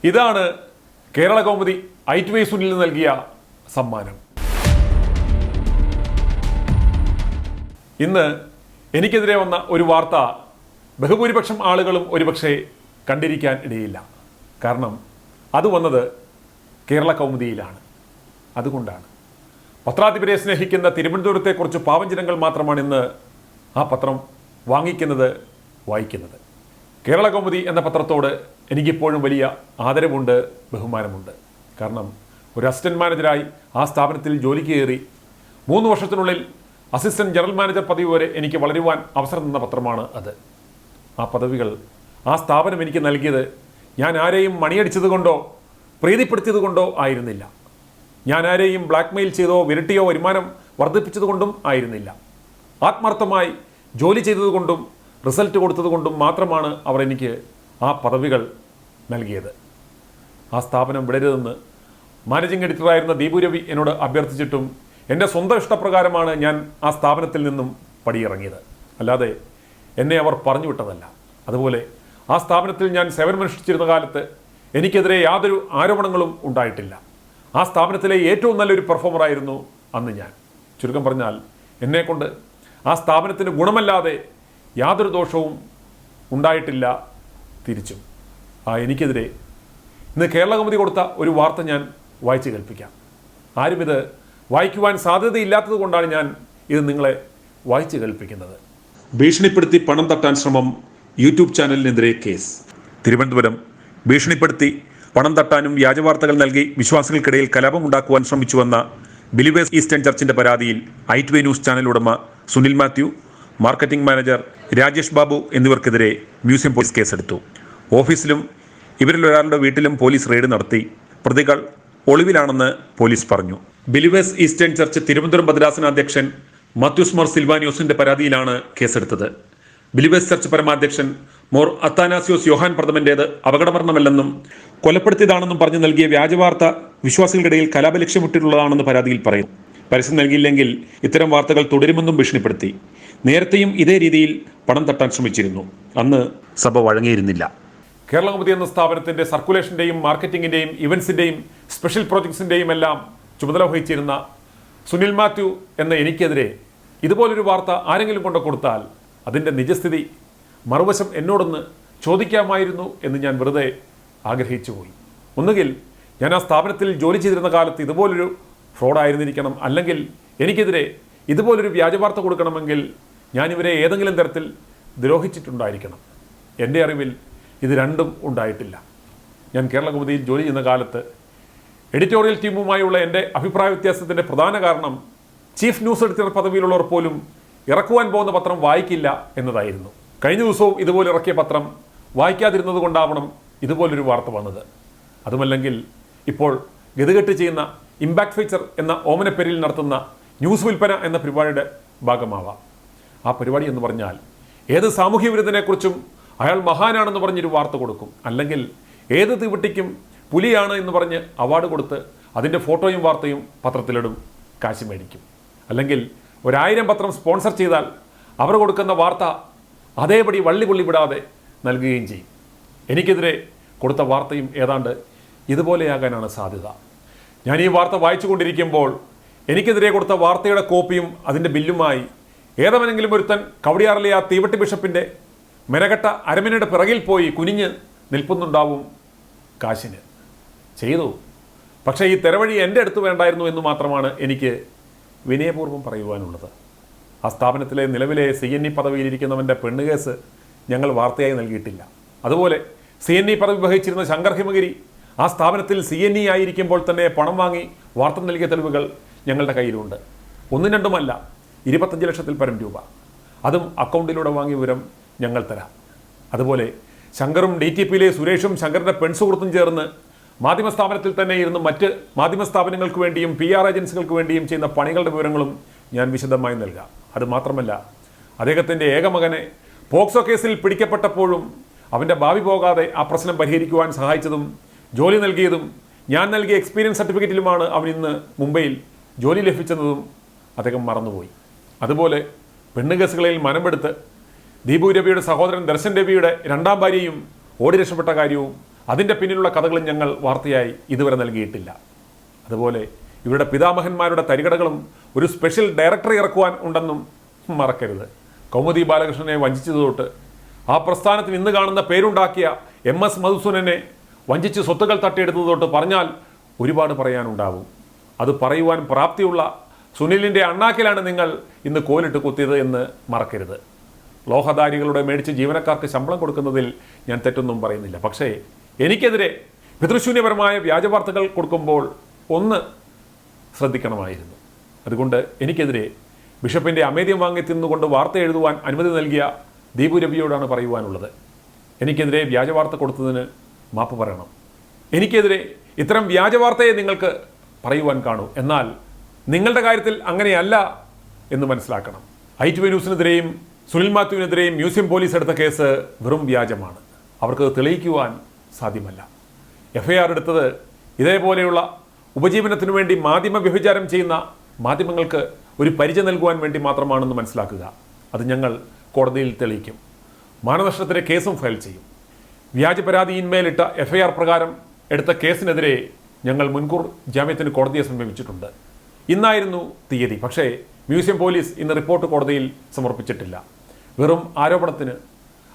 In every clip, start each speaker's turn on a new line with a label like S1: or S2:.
S1: ഇതാണ് കേരള കൗമുദി ഐ2വൈ സുനിൽ നൽകിയ സമ്മാനം. ഇന്ന് എനിക്കെതിരെ വന്ന ഒരു വാർത്ത ബഹുഭൂരിപക്ഷം ആളുകളും ഒരുപക്ഷെ കണ്ടിരിക്കാൻ ഇടയില്ല. കാരണം അത് വന്നത് കേരള കൗമുദിയിലാണ്. അതുകൊണ്ടാണ് പത്രാധിപരെ സ്നേഹിക്കുന്ന തിരുവനന്തപുരത്തെക്കുറിച്ച് പാവം ജനങ്ങൾ മാത്രമാണ് ഇന്ന് ആ പത്രം വാങ്ങിക്കുന്നത്, വായിക്കുന്നത്. കേരള കൗമുദി എന്ന പത്രത്തോട് എനിക്കിപ്പോഴും വലിയ ആദരവുണ്ട്, ബഹുമാനമുണ്ട്. കാരണം ഒരു അസിസ്റ്റന്റ് മാനേജരായി ആ സ്ഥാപനത്തിൽ ജോലിക്ക് കയറി 3 വർഷത്തിനുള്ളിൽ അസിസ്റ്റന്റ് ജനറൽ മാനേജർ പദവി വരെ എനിക്ക് വളരുവാൻ അവസരം തന്ന പത്രമാണ് അത്. ആ പദവികൾ ആ സ്ഥാപനം എനിക്ക് നൽകിയത് ഞാൻ ആരെയും മണിയടിച്ചത് കൊണ്ടോ പ്രീതിപ്പെടുത്തിയത് കൊണ്ടോ ആയിരുന്നില്ല. ഞാൻ ആരെയും ബ്ലാക്ക്മെയിൽ ചെയ്തോ വിരട്ടിയോ വരുമാനം വർദ്ധിപ്പിച്ചതുകൊണ്ടും ആയിരുന്നില്ല. ആത്മാർത്ഥമായി ജോലി ചെയ്തതുകൊണ്ടും റിസൾട്ട് കൊടുത്തതുകൊണ്ടും മാത്രമാണ് അവർ എനിക്ക് ആ പദവികൾ നൽകിയത്. ആ സ്ഥാപനം വിടരുതെന്ന് മാനേജിംഗ് എഡിറ്ററായിരുന്ന ദീപു രവി എന്നോട് അഭ്യർത്ഥിച്ചിട്ടും എൻ്റെ സ്വന്തം ഇഷ്ടപ്രകാരമാണ് ഞാൻ ആ സ്ഥാപനത്തിൽ നിന്നും പടിയിറങ്ങിയത്. അല്ലാതെ എന്നെ അവർ പറഞ്ഞു വിട്ടതല്ല. അതുപോലെ ആ സ്ഥാപനത്തിൽ ഞാൻ സേവനമനുഷ്ഠിച്ചിരുന്ന കാലത്ത് എനിക്കെതിരെ യാതൊരു ആരോപണങ്ങളും ഉണ്ടായിട്ടില്ല. ആ സ്ഥാപനത്തിലെ ഏറ്റവും നല്ലൊരു പെർഫോമറായിരുന്നു അന്ന് ഞാൻ. ചുരുക്കം പറഞ്ഞാൽ എന്നെക്കൊണ്ട് ആ സ്ഥാപനത്തിന് ഗുണമല്ലാതെ യാതൊരു ദോഷവും ഉണ്ടായിട്ടില്ല. തിരിച്ചും എനിക്കെതിരെ ഇന്ന് കേരള കൗമുദി കൊടുത്ത ഒരു വാർത്ത ഞാൻ വായിച്ചു കേൾപ്പിക്കാം. ആരും ഇത് വായിക്കുവാൻ സാധ്യതയില്ലാത്തത് കൊണ്ടാണ് ഞാൻ ഇത് നിങ്ങളെ വായിച്ചു കേൾപ്പിക്കുന്നത്. ഭീഷണിപ്പെടുത്തി പണം തട്ടാൻ ശ്രമം, യൂട്യൂബ് ചാനലിനെതിരെ കേസ്. തിരുവനന്തപുരം ഭീഷണിപ്പെടുത്തി പണം തട്ടാനും വ്യാജവാർത്തകൾ നൽകി വിശ്വാസികൾക്കിടയിൽ കലാപമുണ്ടാക്കുവാൻ ശ്രമിച്ചുവെന്ന ബിലീവേഴ്സ് ഈസ്റ്റേൺ ചർച്ചിന്റെ പരാതിയിൽ ഐ2വൈ ന്യൂസ് ചാനൽ ഉടമ സുനിൽ മാത്യു, മാർക്കറ്റിംഗ് മാനേജർ രാജേഷ് ബാബു എന്നിവർക്കെതിരെ മ്യൂസിയം പോലീസ് കേസെടുത്തു. ഓഫീസിലും ഇവരിൽ ഒരാളുടെ വീട്ടിലും പോലീസ് റെയ്ഡ് നടത്തി. പ്രതികൾ ഒളിവിലാണെന്ന് പോലീസ് പറഞ്ഞു. ബിലീവേഴ്സ് ഈസ്റ്റേൺ ചർച്ച് തിരുവനന്തപുരം ഭദ്രാസന അധ്യക്ഷൻ മത്യൂസ് മോർ സിൽവാനിയോസിന്റെ പരാതിയിലാണ് കേസെടുത്തത്. ബിലീവേഴ്സ് ചർച്ച് പരമാധ്യക്ഷൻ മോർ അത്താനാസിയോസ് യോഹാൻ പ്രഥമന്റേത് അപകടമരണമല്ലെന്നും കൊലപ്പെടുത്തിയതാണെന്നും പറഞ്ഞു നൽകിയ വ്യാജവാർത്ത വിശ്വാസികൾക്കിടയിൽ കലാപ ലക്ഷ്യമിട്ടിട്ടുള്ളതാണെന്ന് പരാതിയിൽ പറയുന്നു. പരസ്യം നൽകിയില്ലെങ്കിൽ ഇത്തരം വാർത്തകൾ തുടരുമെന്നും ഭീഷണിപ്പെടുത്തി. നേരത്തെയും ഇതേ രീതിയിൽ പണം തട്ടാൻ ശ്രമിച്ചിരുന്നു. അന്ന് സഭ വഴങ്ങിയിരുന്നില്ല. കേരള കൗമുദി എന്ന സ്ഥാപനത്തിന്റെ സർക്കുലേഷന്റെയും മാർക്കറ്റിംഗിന്റെയും ഇവന്റ്സിന്റെയും സ്പെഷ്യൽ പ്രോജക്ട്സിന്റെയും എല്ലാം ചുമതല വഹിച്ചിരുന്ന സുനിൽ മാത്യു എന്ന എനിക്കെതിരെ ഇതുപോലൊരു വാർത്ത ആരെങ്കിലും കൊണ്ട് കൊടുത്താൽ അതിൻ്റെ നിജസ്ഥിതി മറുവശം എന്നോടൊന്ന് ചോദിക്കാമായിരുന്നു എന്ന് ഞാൻ വെറുതെ ആഗ്രഹിച്ചു പോയി. ഒന്നുകിൽ ഞാൻ ആ സ്ഥാപനത്തിൽ ജോലി ചെയ്തിരുന്ന കാലത്ത് ഇതുപോലൊരു ഫ്രോഡായിരുന്നിരിക്കണം, അല്ലെങ്കിൽ എനിക്കെതിരെ ഇതുപോലൊരു വ്യാജവാർത്ത കൊടുക്കണമെങ്കിൽ ഞാനിവരെ ഏതെങ്കിലും തരത്തിൽ ദ്രോഹിച്ചിട്ടുണ്ടായിരിക്കണം. എൻ്റെ അറിവിൽ ഇത് രണ്ടും ഉണ്ടായിട്ടില്ല. ഞാൻ കേരള കൗമുദിയിൽ ജോലി ചെയ്യുന്ന കാലത്ത് എഡിറ്റോറിയൽ ടീമുമായുള്ള എൻ്റെ അഭിപ്രായ വ്യത്യാസത്തിൻ്റെ പ്രധാന കാരണം ചീഫ് ന്യൂസ് എഡിറ്റർ പദവിയിലുള്ളവർ പോലും ഇറക്കുവാൻ പോകുന്ന പത്രം വായിക്കില്ല എന്നതായിരുന്നു. കഴിഞ്ഞ ദിവസവും ഇതുപോലെ ഇറക്കിയ പത്രം വായിക്കാതിരുന്നത് കൊണ്ടാവണം ഇതുപോലൊരു വാർത്ത വന്നത്. അതുമല്ലെങ്കിൽ ഇപ്പോൾ ഗതികെട്ട് ചെയ്യുന്ന ഇമ്പാക്ട് ഫീച്ചർ എന്ന ഓമനപ്പേരിൽ നടത്തുന്ന ന്യൂസ് വിൽപ്പന എന്ന പരിപാടിയുടെ ഭാഗമാവാം. ആ പരിപാടി എന്ന് പറഞ്ഞാൽ ഏത് സാമൂഹ്യ വിരുദ്ധനെക്കുറിച്ചും അയാൾ മഹാനാണെന്ന് പറഞ്ഞൊരു വാർത്ത കൊടുക്കും, അല്ലെങ്കിൽ ഏത് തീവട്ടിക്കും പുലിയാണ് എന്ന് പറഞ്ഞ് അവാർഡ് കൊടുത്ത് അതിൻ്റെ ഫോട്ടോയും വാർത്തയും പത്രത്തിലിടും, കാശ് മേടിക്കും. അല്ലെങ്കിൽ 1000 പത്രം സ്പോൺസർ ചെയ്താൽ അവർ കൊടുക്കുന്ന വാർത്ത അതേപടി വള്ളി വിടാതെ നൽകുകയും ചെയ്യും. എനിക്കെതിരെ കൊടുത്ത വാർത്തയും ഏതാണ്ട് ഇതുപോലെയാകാനാണ് സാധ്യത. ഞാൻ ഈ വാർത്ത വായിച്ചു കൊണ്ടിരിക്കുമ്പോൾ എനിക്കെതിരെ കൊടുത്ത വാർത്തയുടെ കോപ്പിയും അതിൻ്റെ ബില്ലുമായി ഏതവനെങ്കിലും ഒരുത്തൻ കവടിയാറിലെ ആ തീവട്ടി ബിഷപ്പിൻ്റെ മെനകെട്ട അരമനയുടെ പിറകിൽ പോയി കുനിഞ്ഞ് നിൽപ്പുന്നുണ്ടാവും കാശിന്. ചെയ്തു. പക്ഷേ ഈ തെരവഴി എൻ്റെ അടുത്ത് വേണ്ടായിരുന്നു എന്ന് മാത്രമാണ് എനിക്ക് വിനയപൂർവ്വം പറയുവാനുള്ളത്. ആ സ്ഥാപനത്തിലെ നിലവിലെ CNE പദവിയിലിരിക്കുന്നവൻ്റെ പെണ്ണുകേസ് ഞങ്ങൾ വാർത്തയായി നൽകിയിട്ടില്ല. അതുപോലെ CNE പദവി വഹിച്ചിരുന്ന ശങ്കർ ഹിമഗിരി ആ സ്ഥാപനത്തിൽ CNE ആയിരിക്കുമ്പോൾ തന്നെ പണം വാങ്ങി വാർത്ത നൽകിയ തെളിവുകൾ ഞങ്ങളുടെ കയ്യിലുണ്ട്. 1-2 25 ലക്ഷത്തിൽ പരം രൂപ. അതും അക്കൗണ്ടിലൂടെ വാങ്ങിയ വിവരം ഞങ്ങൾ തരാം. അതുപോലെ ശങ്കറും DTPയിലെ സുരേഷും ശങ്കറിൻ്റെ പെൺസുഹൃത്തും ചേർന്ന് മാധ്യമ സ്ഥാപനത്തിൽ തന്നെ ഇരുന്ന് മറ്റ് മാധ്യമ സ്ഥാപനങ്ങൾക്ക് വേണ്ടിയും PR ഏജൻസികൾക്ക് വേണ്ടിയും ചെയ്യുന്ന പണികളുടെ വിവരങ്ങളും ഞാൻ വിശദമായി നൽകാം. അതുമാത്രമല്ല, അദ്ദേഹത്തിൻ്റെ ഏകമകനെ പോക്സോ കേസിൽ പിടിക്കപ്പെട്ടപ്പോഴും അവൻ്റെ ഭാവി പോകാതെ ആ പ്രശ്നം പരിഹരിക്കുവാൻ സഹായിച്ചതും ജോലി നൽകിയതും ഞാൻ നൽകിയ എക്സ്പീരിയൻസ് സർട്ടിഫിക്കറ്റിലുമാണ് അവൻ ഇന്ന് മുംബൈയിൽ ജോലി ലഭിച്ചതും അദ്ദേഹം മറന്നുപോയി. അതുപോലെ പെണ്ണുകേസുകളിൽ മനമെടുത്ത് ദീപു രവിയുടെ സഹോദരൻ ദർശൻ രവിയുടെ 2ാം ഭാര്യയും ഓടി രക്ഷപ്പെട്ട കാര്യവും അതിൻ്റെ പിന്നിലുള്ള കഥകളും ഞങ്ങൾ വാർത്തയായി ഇതുവരെ നൽകിയിട്ടില്ല. അതുപോലെ ഇവരുടെ പിതാമഹന്മാരുടെ തരികടകളും ഒരു സ്പെഷ്യൽ ഡയറക്ടറെ ഇറക്കുവാൻ ഉണ്ടെന്നും മറക്കരുത്. കൗമുദി ബാലകൃഷ്ണനെ വഞ്ചിച്ചത് തൊട്ട് ആ പ്രസ്ഥാനത്തിന് ഇന്ന് കാണുന്ന പേരുണ്ടാക്കിയ MS മധുസൂദനനെ വഞ്ചിച്ച് സ്വത്തുകൾ തട്ടിയെടുത്തത് തൊട്ട് പറഞ്ഞാൽ ഒരുപാട് പറയാനുണ്ടാവും. അത് പറയുവാൻ പ്രാപ്തിയുള്ള സുനിലിൻ്റെ അണ്ണാക്കിലാണ് നിങ്ങൾ ഇന്ന് കോലിട്ട് കുത്തിയത് എന്ന് മറക്കരുത്. ലോഹധാരികളുടെ മേടിച്ച് ജീവനക്കാർക്ക് ശമ്പളം കൊടുക്കുന്നതിൽ ഞാൻ തെറ്റൊന്നും പറയുന്നില്ല. പക്ഷേ എനിക്കെതിരെ പിതൃശൂന്യപരമായ വ്യാജ വാർത്തകൾ കൊടുക്കുമ്പോൾ ഒന്ന് ശ്രദ്ധിക്കണമായിരുന്നു. അതുകൊണ്ട് എനിക്കെതിരെ ബിഷപ്പിൻ്റെ അമേദ്യം വാങ്ങി തിന്നുകൊണ്ട് വാർത്ത എഴുതുവാൻ അനുമതി നൽകിയ ദീപു രവിയോടാണ് പറയുവാനുള്ളത്. എനിക്കെതിരെ വ്യാജ വാർത്ത കൊടുത്തതിന് മാപ്പ് പറയണം. എനിക്കെതിരെ ഇത്തരം വ്യാജ വാർത്തയെ നിങ്ങൾക്ക് പറയുവാൻ കാണൂ. എന്നാൽ നിങ്ങളുടെ കാര്യത്തിൽ അങ്ങനെയല്ല എന്ന് മനസ്സിലാക്കണം. i2 ന്യൂസിനെതിരെയും സുനിൽ മാത്യുവിനെതിരെയും മ്യൂസിയം പോലീസ് എടുത്ത കേസ് വെറും വ്യാജമാണ്. അവർക്ക് തെളിയിക്കുവാൻ സാധ്യമല്ല. FIR എടുത്തത് ഇതേപോലെയുള്ള ഉപജീവനത്തിനു വേണ്ടി മാധ്യമ വ്യഭിചാരം ചെയ്യുന്ന മാധ്യമങ്ങൾക്ക് ഒരു പരിചയം നൽകുവാൻ വേണ്ടി മാത്രമാണെന്ന് മനസ്സിലാക്കുക. അത് ഞങ്ങൾ കോടതിയിൽ തെളിയിക്കും. മാനനഷ്ടത്തിന് കേസും ഫയൽ ചെയ്യും. വ്യാജ പരാതിയിന്മേലിട്ട FIR പ്രകാരം എടുത്ത കേസിനെതിരെ ഞങ്ങൾ മുൻകൂർ ജാമ്യത്തിന് കോടതിയെ സമീപിച്ചിട്ടുണ്ട്. ഇന്നായിരുന്നു തീയതി. പക്ഷേ മ്യൂസിയം പോലീസ് ഇന്ന് റിപ്പോർട്ട് കോടതിയിൽ സമർപ്പിച്ചിട്ടില്ല. വെറും ആരോപണത്തിന്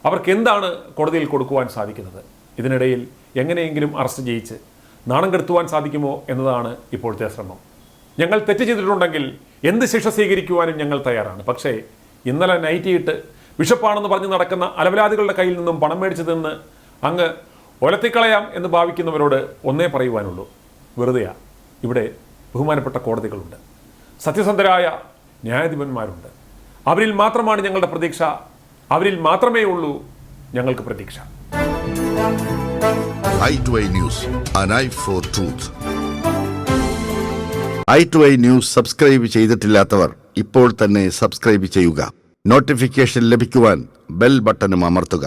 S1: അവർക്ക് എന്താണ് കോടതിയിൽ കൊടുക്കുവാൻ സാധിക്കുന്നത്? ഇതിനിടയിൽ എങ്ങനെയെങ്കിലും അറസ്റ്റ് ചെയ്യിച്ച് നാണം കെടുത്തുവാൻ സാധിക്കുമോ എന്നതാണ് ഇപ്പോഴത്തെ ശ്രമം. ഞങ്ങൾ തെറ്റ് ചെയ്തിട്ടുണ്ടെങ്കിൽ എന്ത് ശിക്ഷ സ്വീകരിക്കുവാനും ഞങ്ങൾ തയ്യാറാണ്. പക്ഷേ ഇന്നലെ നൈറ്റിയിട്ട് ബിഷപ്പാണെന്ന് പറഞ്ഞ് നടക്കുന്ന അലവലാദികളുടെ കയ്യിൽ നിന്നും പണം മേടിച്ചതെന്ന് അങ്ങ് ഒലത്തിക്കളയാം എന്ന് ഭാവിക്കുന്നവരോട് ഒന്നേ പറയുവാനുള്ളൂ, വെറുതെയാ. ഇവിടെ ബഹുമാനപ്പെട്ട കോടതികളുണ്ട്, സത്യസന്ധരായ ന്യായാധിപന്മാരുണ്ട്. അവരിൽ മാത്രമാണ് ഞങ്ങളുടെ പ്രതീക്ഷ. അവരിൽ മാത്രമേ ഉള്ളൂ ഞങ്ങൾക്ക് പ്രതീക്ഷ.
S2: i2i News, an eye for truth. i2i News subscribe ചെയ്തിട്ടില്ലാത്തവർ ഇപ്പോൾ തന്നെ സബ്സ്ക്രൈബ് ചെയ്യുക. നോട്ടിഫിക്കേഷൻ ലഭിക്കുവാൻ ബെൽ ബട്ടണും അമർത്തുക.